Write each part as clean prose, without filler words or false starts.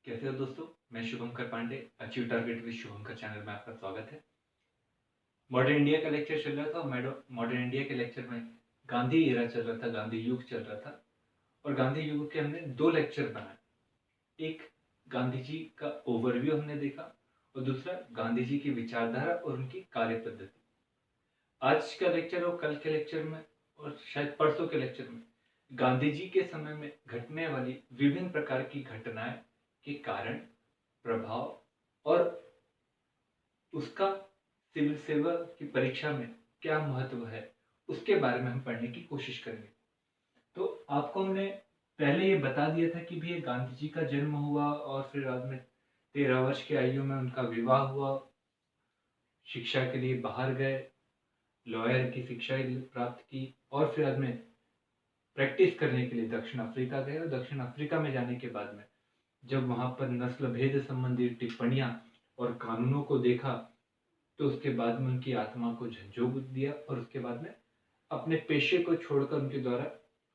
कैसे हो दोस्तों? मैं Shubhankar Pandey, achieve target with Shubhankar channel में आपका स्वागत है। मॉडर्न इंडिया का लेक्चर चल रहा था और मॉडर्न इंडिया के लेक्चर में गांधी एरा चल रहा था, गांधी युग चल रहा था। और गांधी युग के हमने दो लेक्चर बनाए। एक गांधी जी का ओवरव्यू हमने देखा और दूसरा गांधी जी की विचारधारा और उनकी कार्य पद्धति। आज का लेक्चर और कल के लेक्चर में और शायद परसों के लेक्चर में गांधी जी के समय में घटने वाली विभिन्न प्रकार की घटनाएं के कारण, प्रभाव और उसका सिविल सेवा की परीक्षा में क्या महत्व है, उसके बारे में हम पढ़ने की कोशिश करेंगे। तो आपको हमने पहले ये बता दिया था कि भैया गांधी जी का जन्म हुआ और फिर बाद में 13 वर्ष की आयु में उनका विवाह हुआ, शिक्षा के लिए बाहर गए, लॉयर की शिक्षा प्राप्त की और फिर बाद में प्रैक्टिस करने के लिए दक्षिण अफ्रीका गए। और दक्षिण अफ्रीका में जाने के बाद में जब वहां पर नस्ल भेद संबंधी टिप्पणियां और कानूनों को देखा तो उसके बाद में उनकी आत्मा को झंझोर दिया और उसके बाद में अपने पेशे को छोड़कर उनके द्वारा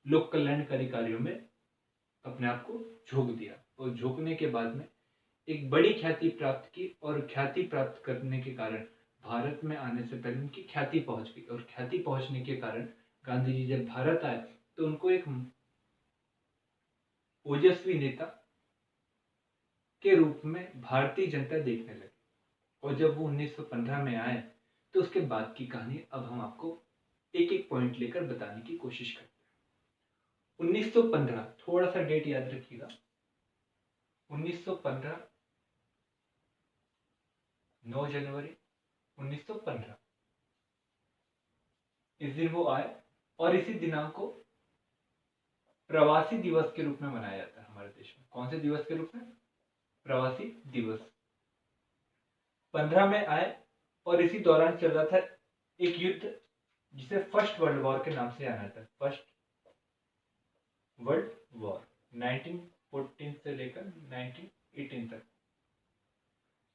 लोक कल्याणकारी कार्यों में अपने आप को झोंक दिया। और झोंकने के बाद में एक बड़ी ख्याति प्राप्त की और ख्याति प्राप्त करने के कारण भारत में आने से पहले उनकी ख्याति पहुंच गई। और ख्याति पहुंचने के कारण गांधी जी जब भारत आए तो उनको एक ओजस्वी नेता के रूप में भारतीय जनता देखने लगी। और जब वो 1915 में आए तो उसके बाद की कहानी अब हम आपको एक एक पॉइंट लेकर बताने की कोशिश करते हैं। 1915, थोड़ा सा डेट याद रखिएगा। 1915, 9 जनवरी 1915, इस दिन वो आए और इसी दिनांक को प्रवासी दिवस के रूप में मनाया जाता है हमारे देश में। कौन से दिवस के रूप में? प्रवासी दिवस। 15 में आए और इसी दौरान चल रहा था एक युद्ध जिसे फर्स्ट वर्ल्ड वॉर के नाम से जाना जाता है। फर्स्ट वर्ल्ड वॉर 1914 से लेकर 1918 तक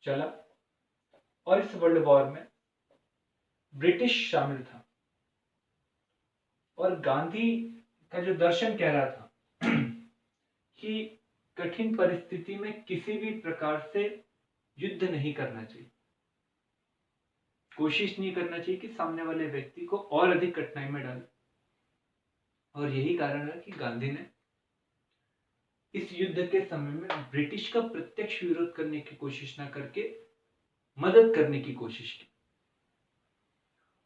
चला। और इस वर्ल्ड वॉर में ब्रिटिश शामिल था और गांधी का जो दर्शन कह रहा था कि कठिन परिस्थिति में किसी भी प्रकार से युद्ध नहीं करना चाहिए, कोशिश नहीं करना चाहिए कि सामने वाले व्यक्ति को और अधिक कठिनाई में डाले। और यही कारण है कि गांधी ने इस युद्ध के समय में ब्रिटिश का प्रत्यक्ष विरोध करने की कोशिश ना करके मदद करने की कोशिश की।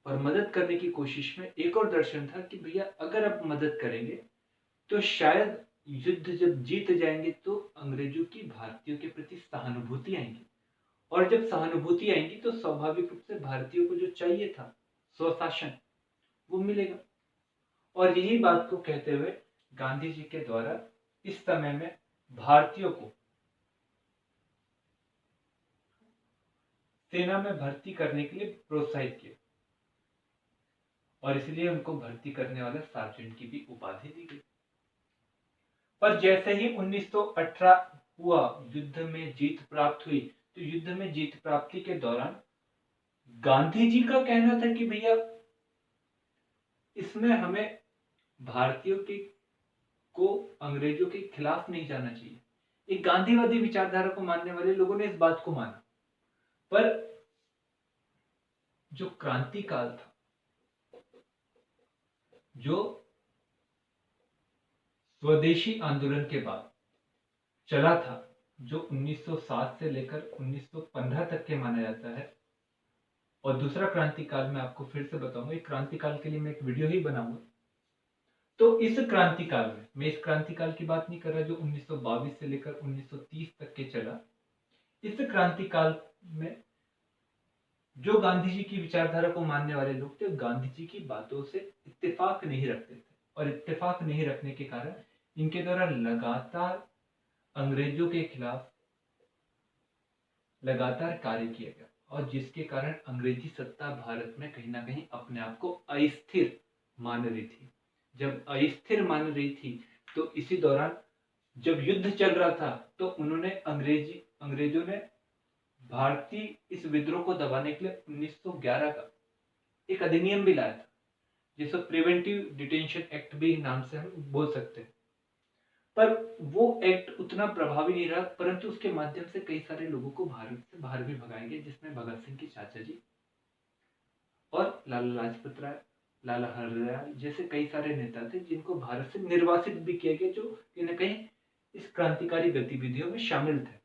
और मदद करने की कोशिश में एक और दर्शन था कि भैया अगर आप मदद करेंगे तो शायद युद्ध जब जीत जाएंगे तो अंग्रेजों की भारतीयों के प्रति सहानुभूति आएंगी। और जब सहानुभूति आएंगी तो स्वाभाविक रूप से भारतीयों को जो चाहिए था स्वशासन, वो मिलेगा। और यही बात को कहते हुए गांधी जी के द्वारा इस समय में भारतीयों को सेना में भर्ती करने के लिए प्रोत्साहित किया और इसलिए उनको भर्ती करने वाले सार्जेंट की भी उपाधि दी गई। पर जैसे ही 1918 हुआ, युद्ध में जीत प्राप्त हुई, तो युद्ध में जीत प्राप्ति के दौरान गांधी जी का कहना था कि भैया इसमें हमें भारतीयों के को अंग्रेजों के खिलाफ नहीं जाना चाहिए। एक गांधीवादी विचारधारा को मानने वाले लोगों ने इस बात को माना। पर जो क्रांति काल था, जो स्वदेशी आंदोलन के बाद चला था, जो 1907 से लेकर 1915 तक के माना जाता है, और दूसरा क्रांतिकाल मैं आपको फिर से बताऊंगा, एक क्रांतिकाल के लिए मैं एक वीडियो ही बनाऊंगा। तो इस क्रांतिकाल में मैं इस क्रांतिकाल की बात नहीं कर रहा जो 1922 से लेकर 1930 तक के चला। इस क्रांतिकाल में जो गांधी जी की विचारधारा को मानने वाले लोग थे, गांधी जी की बातों से इत्तेफाक नहीं रखते थे। और इत्तेफाक नहीं रखने के कारण इनके द्वारा लगातार अंग्रेजों के खिलाफ लगातार कार्य किया गया और जिसके कारण अंग्रेजी सत्ता भारत में कहीं ना कहीं अपने आप को अस्थिर मान रही थी। जब अस्थिर मान रही थी तो इसी दौरान जब युद्ध चल रहा था तो उन्होंने अंग्रेजों ने भारतीय इस विद्रोह को दबाने के लिए 1911 का एक अधिनियम भी लाया था, जिसको प्रिवेंटिव डिटेंशन एक्ट भी नाम से हम बोल सकते हैं। पर वो एक्ट उतना प्रभावी नहीं रहा, परंतु उसके माध्यम से कई सारे लोगों को भारत से बाहर भी भगाया गया, जिसमें भगत सिंह के चाचा जी और लाला लाजपत राय, लाला हरदयाल जैसे कई सारे नेता थे, जिनको भारत से निर्वासित भी किया गया, जो कहीं न कहीं इस क्रांतिकारी गतिविधियों में शामिल थे।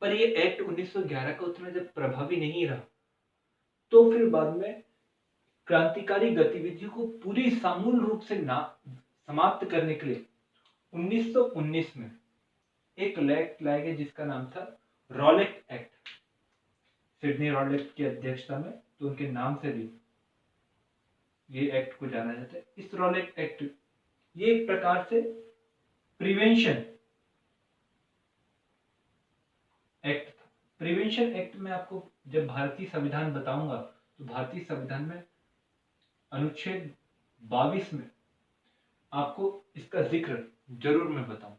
पर ये एक्ट 1911 का उतना जब प्रभावी नहीं रहा, तो फिर बाद में क्रांतिकारी गतिविधियों को पूरी समूल रूप से समाप्त करने के लिए 1919 में एक एक्ट लाया गया, जिसका नाम था रॉलेट एक्ट। सिडनी रॉलेट की अध्यक्षता में, तो उनके नाम से भी ये एक्ट को जाना जाता है। इस रॉलेट एक्ट, ये एक प्रकार से प्रिवेंशन एक्ट था। प्रिवेंशन एक्ट में आपको जब भारतीय संविधान बताऊंगा, तो भारतीय संविधान में अनुच्छेद 22 में आपको इसका जिक्र जरूर मैं बताऊंगा,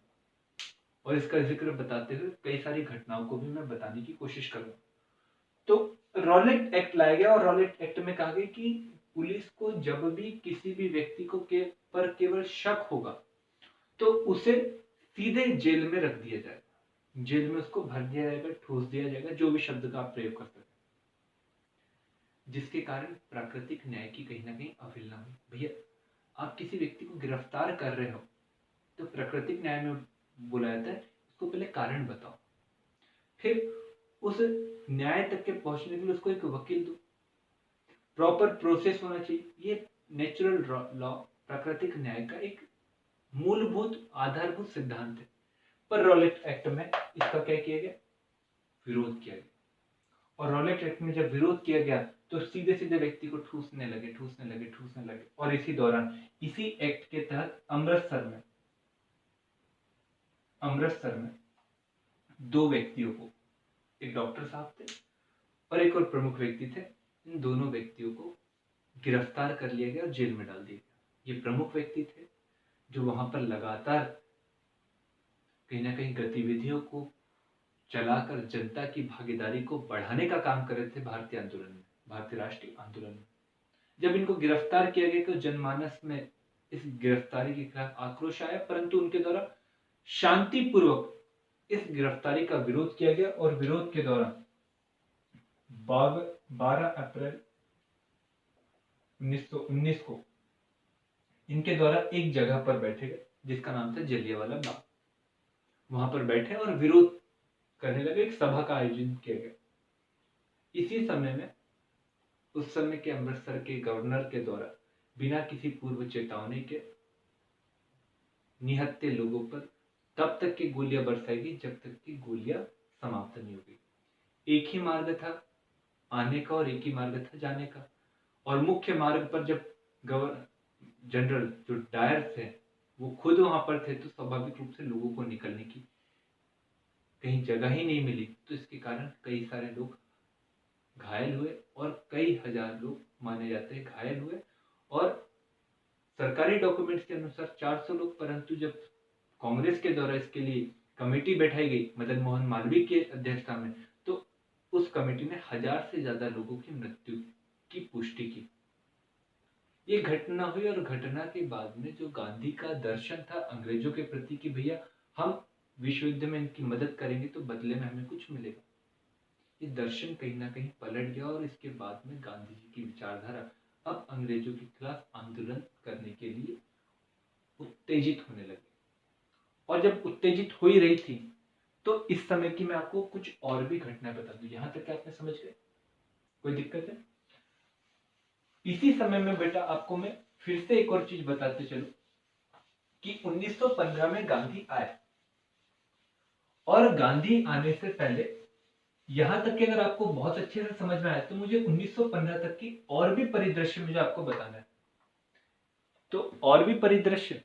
और इसका जिक्र बताते हुए कई सारी घटनाओं को भी मैं बताने की कोशिश करूंगा। तो रॉलेट एक्ट लाया गया, और रॉलेट एक्ट में कहा गया कि पुलिस को जब भी किसी भी व्यक्ति को पर केवल शक होगा, तो उसे सीधे जेल में रख दिया जाएगा, जेल में उसको भर दिया जाएगा, ठूस दिया जाएगा, जो भी शब्द का आप प्रयोग कर सकते हैं, जिसके कारण प्राकृतिक न्याय की कहीं ना कहीं अवहेलना हुई। भैया, आप किसी व्यक्ति को गिरफ्तार कर रहे हो, तो प्राकृतिक न्याय में बोला जाता है उसको पहले कारण बताओ, फिर उस न्याय तक के पहुंचने के लिए उसको एक वकील दो, प्रॉपर प्रोसेस होना चाहिए। ये नेचुरल लॉ, प्राकृतिक न्याय का एक मूलभूत आधारभूत सिद्धांत है। पर रॉलेट एक्ट में इसका क्या किया गया? विरोध किया गया। और रॉलेट एक्ट में जब विरोध किया गया, तो सीधे सीधे व्यक्ति को ठूसने लगे। और इसी दौरान, इसी एक्ट के तहत अमृतसर में दो व्यक्तियों को, एक डॉक्टर साहब थे और एक और प्रमुख व्यक्ति थे, इन दोनों व्यक्तियों को गिरफ्तार कर लिया गया और जेल में डाल दिया गया। ये प्रमुख व्यक्ति थे जो वहां पर लगातार कहीं ना कहीं गतिविधियों को चलाकर जनता की भागीदारी को बढ़ाने का काम कर रहे थे भारतीय आंदोलन में, भारतीय राष्ट्रीय आंदोलन में। जब इनको गिरफ्तार किया गया, तो जनमानस में इस गिरफ्तारी के खिलाफ आक्रोश आया, परंतु उनके द्वारा शांतिपूर्वक इस गिरफ्तारी का विरोध किया गया। और विरोध के दौरान 12 अप्रैल 1919 को इनके द्वारा एक जगह पर बैठे गए, जिसका नाम था जलियांवाला बाग। वहां पर बैठे और विरोध करने लगे, एक सभा का आयोजन किया गया। इसी समय में उस समय के अमृतसर के गवर्नर के द्वारा बिना किसी पूर्व चेतावनी के निहत्थे लोगों पर तब तक की गोलियां बरसाई गई जब तक की गोलियां समाप्त नहीं हो गई। एक ही मार्ग था आने का और एक ही मार्ग था जाने का। और मुख्य मार्ग पर जब जनरल जो डायर थे वो खुद वहां पर थे, तो स्वाभाविक रूप से लोगों को निकलने की कहीं जगह ही नहीं मिली। तो इसके कारण कई सारे लोग घायल हुए और कई हजार लोग माने जाते हैं घायल हुए। और सरकारी डॉक्यूमेंट्स के अनुसार 400 लोग, परंतु जब कांग्रेस के द्वारा इसके लिए कमेटी बैठाई गई मदन मोहन मालवीय की अध्यक्षता में, तो उस कमेटी ने 1000 से ज्यादा लोगों की मृत्यु की पुष्टि की। ये घटना हुई, और घटना के बाद में जो गांधी का दर्शन था अंग्रेजों के प्रति कि भैया हम विश्व युद्ध में इनकी मदद करेंगे तो बदले में हमें कुछ मिलेगा, ये दर्शन कहीं ना कहीं पलट गया। और इसके बाद में गांधी जी की विचारधारा अब अंग्रेजों के खिलाफ आंदोलन करने के लिए उत्तेजित होने लगी। और जब उत्तेजित हो ही रही थी, तो इस समय की मैं आपको कुछ और भी घटनाएं बता दूं। यहां तक आपने समझ गए? कोई दिक्कत है? इसी समय में बेटा आपको मैं फिर से एक और चीज बताते चलूं कि 1915 में गांधी आए, और गांधी आने से पहले यहां तक कि अगर आपको बहुत अच्छे से समझ में आए, तो मुझे 1915 तक की और भी परिदृश्य मुझे आपको बताना है। तो और भी परिदृश्य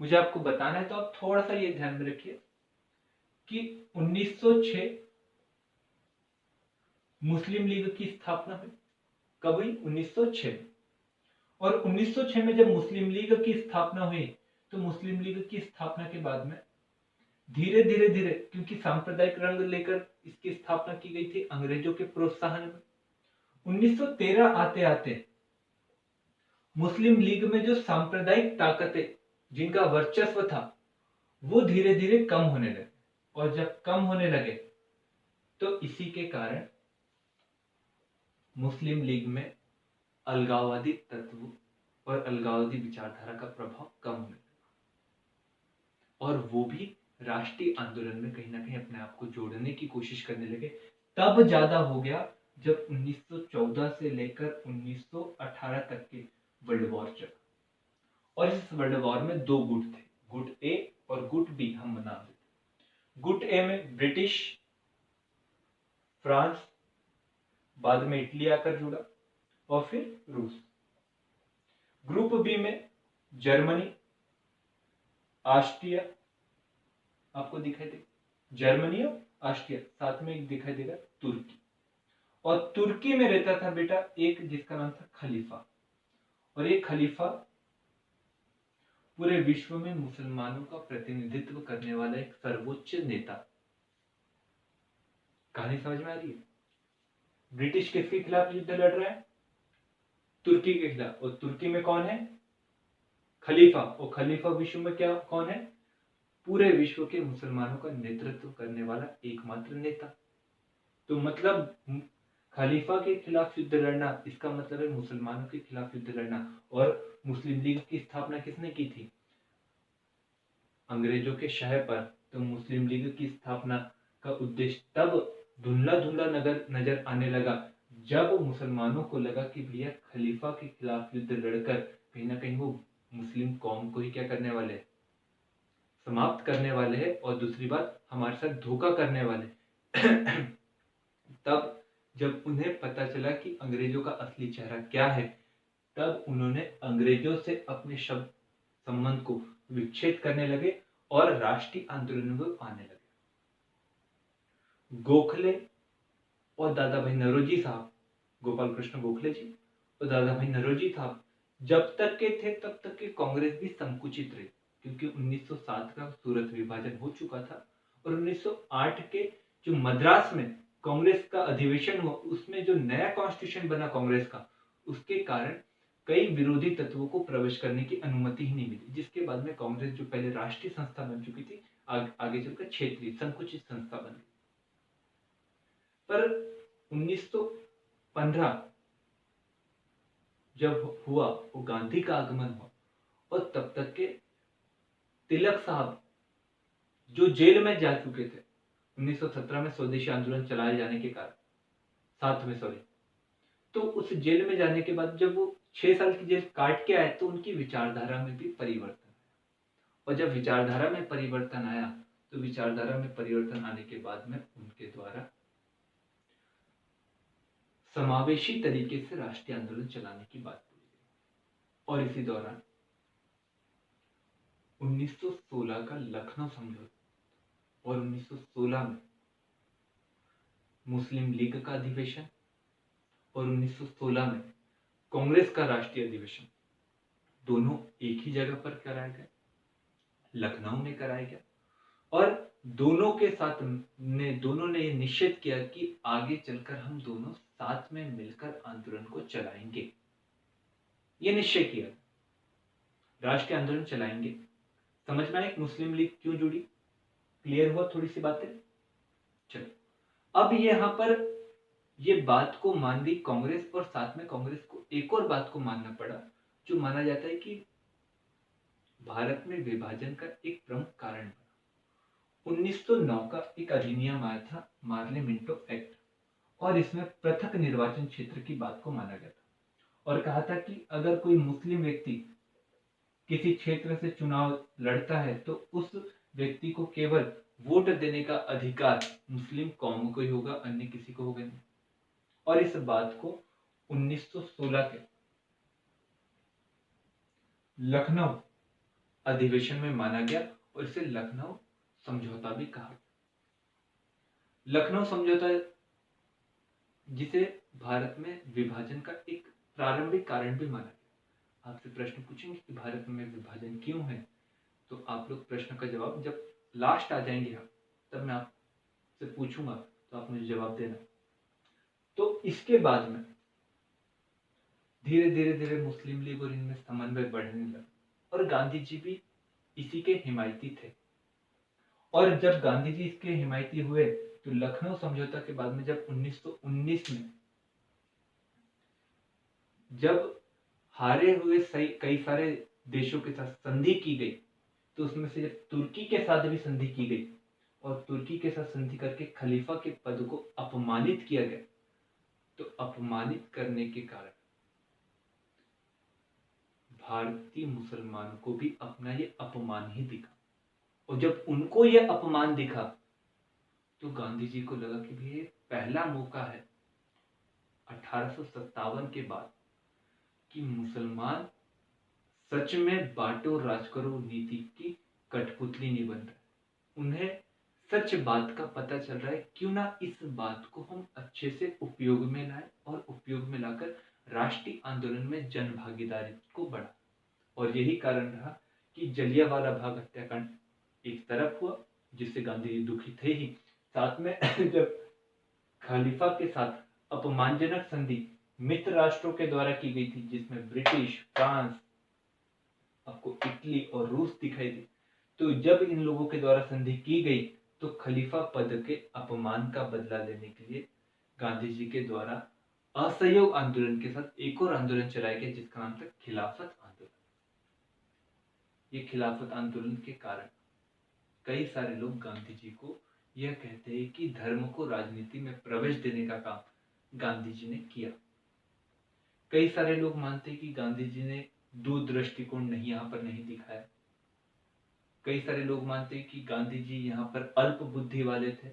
मुझे आपको बताना है, तो आप थोड़ा सा ये ध्यान में रखिए कि 1906 मुस्लिम लीग की स्थापना हुई। कब हुई? 1906। और 1906 में जब मुस्लिम लीग की स्थापना हुई, तो मुस्लिम लीग की स्थापना के बाद में धीरे धीरे क्योंकि सांप्रदायिक रंग लेकर इसकी स्थापना की गई थी अंग्रेजों के प्रोत्साहन में, 1913 आते आते मुस्लिम लीग में जो सांप्रदायिक ताकतें जिनका वर्चस्व था, वो धीरे धीरे कम होने लगे, और जब कम होने लगे तो इसी के कारण मुस्लिम लीग में अलगाववादी तत्व और अलगाववादी विचारधारा का प्रभाव कम होने लगा, और वो भी राष्ट्रीय आंदोलन में कहीं ना कहीं अपने आप को जोड़ने की कोशिश करने लगे। तब ज्यादा हो गया जब 1914 से लेकर 1918 तक के वर्ल्ड वॉर चला, और इस वर्ल्ड वॉर में दो गुट थे, गुट ए और गुट बी हम बना देते। गुट ए में ब्रिटिश, फ्रांस, बाद में इटली आकर जुड़ा, और फिर रूस। ग्रुप बी में जर्मनी, ऑस्ट्रिया आपको दिखाई देगा, जर्मनी और ऑस्ट्रिया, साथ में एक दिखाई देगा तुर्की। और तुर्की में रहता था बेटा एक जिसका नाम था खलीफा, और ये खलीफा पूरे विश्व में मुसलमानों का प्रतिनिधित्व करने वाला एक सर्वोच्च नेता। कहानी समझ में आ रही है? ब्रिटिश किसके खिलाफ युद्ध लड़ रहा है? तुर्की के खिलाफ। और तुर्की में कौन है? खलीफा। और खलीफा विश्व में क्या कौन है? पूरे विश्व के मुसलमानों का नेतृत्व करने वाला एकमात्र नेता। तो मतलब खलीफा के खिलाफ युद्ध लड़ना, इसका मतलब है मुसलमानों के खिलाफ युद्ध लड़ना। और मुस्लिम लीग की स्थापना किसने की थी? अंग्रेजों के शह पर। तो मुस्लिम लीग की स्थापना का उद्देश्य तब धुंधला धुंधला नजर आने लगा जब मुसलमानों को लगा कि भैया खलीफा के खिलाफ युद्ध लड़कर कहीं ना कहीं वो मुस्लिम कौम को ही क्या करने वाले हैं? समाप्त करने वाले हैं, और दूसरी बात हमारे साथ धोखा करने वाले। तब जब उन्हें पता चला कि अंग्रेजों का असली चेहरा क्या है, तब उन्होंने अंग्रेजों से अपने शब्द संबंध को विच्छेद करने लगे और राष्ट्रीय आंदोलन में आने लगे। गोखले और दादा भाई नौरोजी साहब, गोपाल कृष्ण गोखले जी और दादा भाई नौरोजी साहब जब तक के थे तब तक के कांग्रेस भी संकुचित रही, क्योंकि 1907 का सूरत विभाजन हो चुका था, और 1908 के जो मद्रास में कांग्रेस का अधिवेशन हुआ, उसमें जो नया कॉन्स्टिट्यूशन बना कांग्रेस का, उसके कारण कई विरोधी तत्वों को प्रवेश करने की अनुमति ही नहीं मिली, जिसके बाद में कांग्रेस जो पहले राष्ट्रीय संस्था बन चुकी थी आगे चलकर क्षेत्रीय संकुचित संस्था बन गई। पर 1915 जब हुआ, वो गांधी का आगमन हुआ, और तब तक के तिलक साहब जो जेल में जा चुके थे 1917 में स्वदेशी आंदोलन चलाए जाने के कारण, साथ में सॉरी, तो उस जेल में जाने के बाद जब वो 6 साल की जेल काट के आए तो उनकी विचारधारा में भी परिवर्तन आया, और जब विचारधारा में परिवर्तन आया तो विचारधारा में परिवर्तन आने के बाद में उनके द्वारा समावेशी तरीके से राष्ट्रीय आंदोलन चलाने की बात बोली गई। और इसी दौरान 1916 का लखनऊ समझौता और 1916 में मुस्लिम लीग का अधिवेशन और 1916 में कांग्रेस का राष्ट्रीय अधिवेशन, दोनों एक ही जगह पर कराया गया, लखनऊ में कराया गया। और दोनों ने ये निश्चित किया कि आगे चलकर हम दोनों साथ में मिलकर आंदोलन को चलाएंगे। ये निश्चय किया, राष्ट्रीय आंदोलन चलाएंगे। समझ में आया मुस्लिम लीग क्यों जुड़ी? क्लियर हुआ थोड़ी सी बातें? चलो, अब यहाँ पर ये बात को मान ली कांग्रेस, और साथ में कांग्रेस को एक और बात को मानना पड़ा, जो माना जाता है कि भारत में विभाजन का एक प्रमुख कारण बना। 1909 का एक अधिनियम आया था, मार्ले मिंटो एक्ट, और इसमें पृथक निर्वाचन क्षेत्र की बात को माना गया था, और कहा था कि अगर कोई मुस्लिम व्यक्ति किसी क्षेत्र से चुनाव लड़ता है तो उस व्यक्ति को केवल वोट देने का अधिकार मुस्लिम कौम को ही होगा, अन्य किसी को होगा नहीं। और इस बात को 1916 के लखनऊ अधिवेशन में माना गया, और इसे लखनऊ समझौता भी कहा। लखनऊ समझौता जिसे भारत में विभाजन का एक प्रारंभिक कारण भी माना गया। आपसे प्रश्न पूछेंगे कि भारत में विभाजन क्यों है, तो आप लोग प्रश्न का जवाब जब लास्ट आ जाएंगे तब मैं आपसे पूछूंगा, तो आप मुझे जवाब देना। तो इसके बाद में धीरे धीरे धीरे मुस्लिम लीग और इनमें समन्वय बढ़ने लगा, और गांधी जी भी इसी के हिमायती थे। और जब गांधी जी इसके हिमायती हुए तो लखनऊ समझौता के बाद में जब 1919 में जब हारे हुए कई सारे देशों के साथ संधि की गई, तो उसमें से जब तुर्की के साथ भी संधि की गई और तुर्की के साथ संधि करके खलीफा के पद को अपमानित किया गया, तो अपमानित करने के कारण भारतीय मुसलमानों को भी अपना ये अपमान ही दिखा, और जब उनको ये अपमान दिखा तो गांधी जी को लगा कि ये पहला मौका है 1857 के बाद कि मुसलमान सच में बांटो राज करो नीति की कठपुतली नहीं बन रहा। उन्हें सच बात का पता चल रहा है, क्यों ना इस बात को हम अच्छे से उपयोग में लाएं और उपयोग में लाकर राष्ट्रीय आंदोलन में जन भागीदारी को बढ़ा। और यही कारण रहा कि जलियांवाला बाग हत्याकांड एक तरफ हुआ जिससे गांधी जी दुखी थे ही, साथ में जब खलीफा के साथ अपमानजनक संधि मित्र राष्ट्रों के द्वारा की गई थी, जिसमें ब्रिटिश, फ्रांस, आपको इटली और रूस दिखाई दी, तो जब इन लोगों के द्वारा संधि की गई तो खलीफा पद के अपमान का बदला लेने के लिए गांधी जी के द्वारा असहयोग आंदोलन के साथ एक और आंदोलन चलाया गया जिसका नाम था खिलाफत आंदोलन। ये खिलाफत आंदोलन के कारण कई सारे लोग गांधी जी को यह कहते हैं कि धर्म को राजनीति में प्रवेश देने का काम गांधी जी ने किया। कई सारे लोग मानते हैं कि गांधी जी ने दूरदृष्टिकोण यहाँ पर नहीं दिखाया। कई सारे लोग मानते हैं कि गांधी जी यहाँ पर अल्प बुद्धि वाले थे।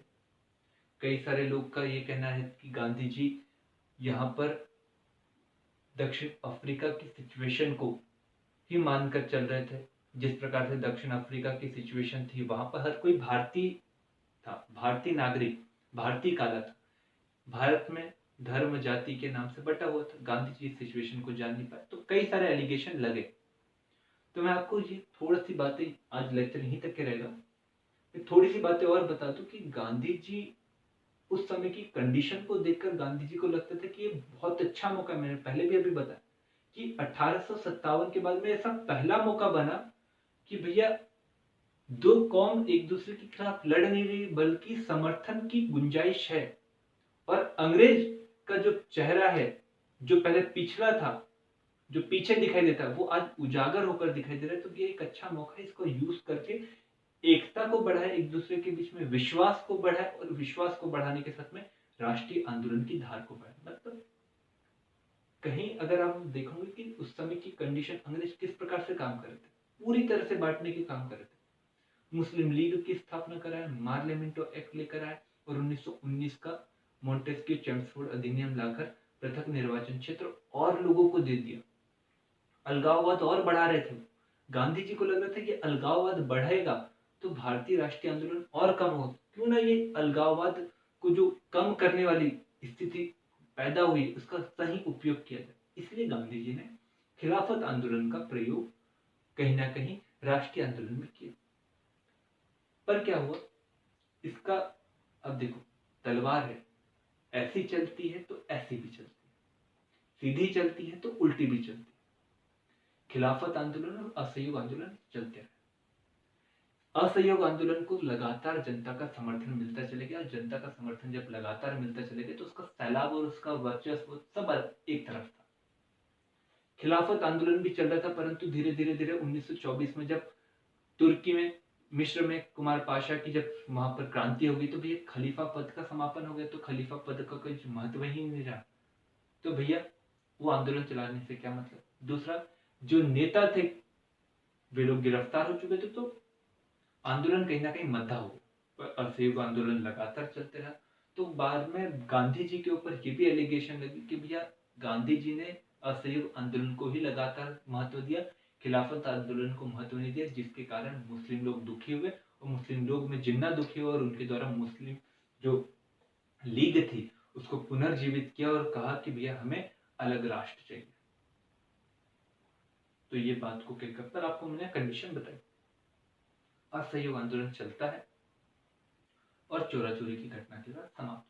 कई सारे लोग का ये कहना है कि गांधी जी यहाँ पर दक्षिण अफ्रीका की सिचुएशन को ही मानकर चल रहे थे। जिस प्रकार से दक्षिण अफ्रीका की सिचुएशन थी, वहां पर हर कोई भारतीय था, भारतीय नागरिक, भारतीय काला था। भारत में धर्म जाति के नाम से बटा हुआ था। गांधी जी इस सिचुएशन को जान नहीं पाए, तो कई सारे एलिगेशन लगे। तो मैं आपको ये थोड़ी सी बातें, आज लेक्चर यहीं तक के रहेगा, थोड़ी सी बातें और बता दूं कि गांधी जी उस समय की कंडीशन को देखकर गांधी जी को लगता था कि ये बहुत अच्छा मौका, मैंने पहले भी अभी बताया कि 1857 के बाद में ऐसा पहला मौका बना कि भैया दो कौम एक दूसरे के खिलाफ लड़ नहीं रही, बल्कि समर्थन की गुंजाइश है। और अंग्रेज का जो चेहरा है, जो पहले पिछड़ा था, जो पीछे दिखाई देता, वो आज उजागर होकर दिखाई दे रहा है। तो ये एक अच्छा मौका है, इसको यूज करके एकता को बढ़ाए, एक दूसरे के बीच में विश्वास को बढ़ाए, और विश्वास को बढ़ाने के साथ में राष्ट्रीय आंदोलन की धार को बढ़ाए। मतलब कहीं अगर आप देखोगे कि उस समय की कंडीशन, अंग्रेज किस प्रकार से काम कर रहे थे, पूरी तरह से बांटने के काम कर रहे थे। मुस्लिम लीग की स्थापना कराए, मार्लियामेंटो एक्ट लेकर आए, और 1919 का मॉन्टेस्क्यू चेम्सफोर्ड अधिनियम लाकर पृथक निर्वाचन क्षेत्र और लोगों को दे दिया। अलगाववाद और बढ़ा रहे थे। गांधी जी को लग रहा था कि अलगाववाद बढ़ेगा तो भारतीय राष्ट्रीय आंदोलन और कम हो, क्यों ना ये अलगाववाद को जो कम करने वाली स्थिति पैदा हुई उसका सही उपयोग किया जाए। इसलिए गांधी जी ने खिलाफत आंदोलन का प्रयोग कहीं ना कहीं राष्ट्रीय आंदोलन में किया। पर क्या हुआ इसका, अब देखो तलवार है, ऐसी चलती है तो ऐसी भी चलती है, सीधी चलती है तो उल्टी भी चलती है। खिलाफत आंदोलन और असहयोग आंदोलन चलते रहे। असहयोग आंदोलन को लगातार जनता का समर्थन मिलता चले गया, और जनता का समर्थन जब लगातार मिलता चले गया तो उसका सैलाब और उसका वर्चस्व सब एक तरफ था। खिलाफत आंदोलन भी चल रहा था, परंतु धीरे धीरे धीरे 1924 में जब तुर्की में मिस्र में कुमार पाशा की जब वहां पर क्रांति हो गई, तो भैया खलीफा पद का समापन हो गया, तो खलीफा पद का कोई महत्व ही नहीं रहा। तो भैया वो आंदोलन चलाने से क्या मतलब। दूसरा, जो नेता थे वे लोग गिरफ्तार हो चुके थे, तो आंदोलन कहीं ना कहीं मद्दा हो गया। पर असहयोग आंदोलन लगातार चलते रहा। तो बाद में गांधी जी के ऊपर ये भी एलिगेशन लगी कि भैया गांधी जी ने असहयोग आंदोलन को ही लगातार महत्व दिया, खिलाफत आंदोलन को महत्व नहीं दिया, जिसके कारण मुस्लिम लोग दुखी हुए, और मुस्लिम लोग में जिन्ना दुखी हुआ, और उनके द्वारा मुस्लिम जो लीग थी उसको पुनर्जीवित किया और कहा कि भैया हमें अलग राष्ट्र चाहिए। तो ये बात को कहकर पर आपको मैंने कंडीशन बताई, असहयोग आंदोलन चलता है और चोरा चोरी की घटना के बाद समाप्त।